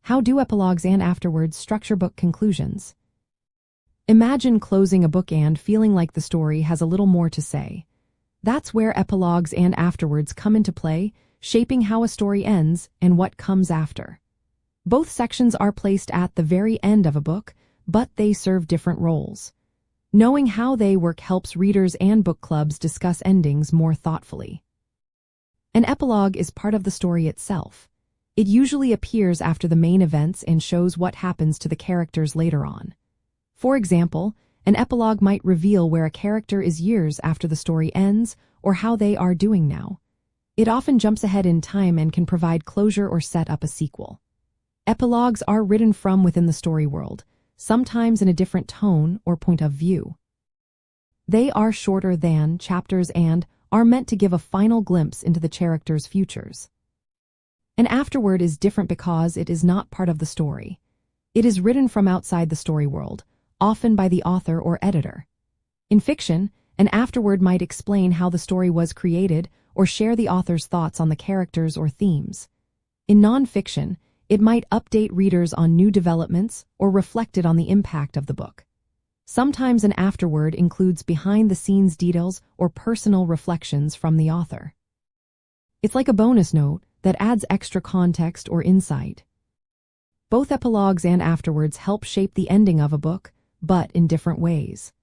How do epilogues and afterwords structure book conclusions? Imagine closing a book and feeling like the story has a little more to say. That's where epilogues and afterwords come into play, shaping how a story ends and what comes after. Both sections are placed at the very end of a book, but they serve different roles. Knowing how they work helps readers and book clubs discuss endings more thoughtfully. An epilogue is part of the story itself. It usually appears after the main events and shows what happens to the characters later on. For example, an epilogue might reveal where a character is years after the story ends or how they are doing now. It often jumps ahead in time and can provide closure or set up a sequel. Epilogues are written from within the story world, sometimes in a different tone or point of view. They are shorter than chapters and are meant to give a final glimpse into the characters' futures. An afterword is different because it is not part of the story. It is written from outside the story world, often by the author or editor. In fiction, an afterword might explain how the story was created or share the author's thoughts on the characters or themes. In non-fiction, it might update readers on new developments or reflect it on the impact of the book. Sometimes an afterword includes behind-the-scenes details or personal reflections from the author. It's like a bonus note that adds extra context or insight. Both epilogues and afterwords help shape the ending of a book, but in different ways.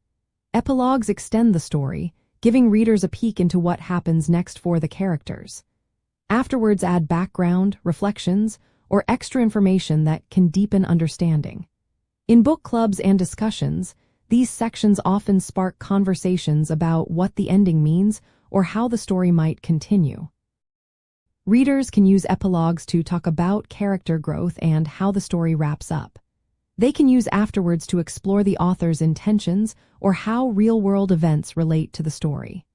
Epilogues extend the story, giving readers a peek into what happens next for the characters. Afterwords add background, reflections, or extra information that can deepen understanding. In book clubs and discussions, these sections often spark conversations about what the ending means or how the story might continue. Readers can use epilogues to talk about character growth and how the story wraps up. They can use afterwords to explore the author's intentions or how real-world events relate to the story.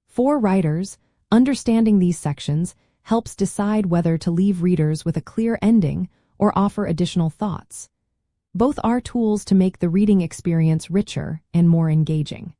For writers, understanding these sections helps decide whether to leave readers with a clear ending or offer additional thoughts. Both are tools to make the reading experience richer and more engaging.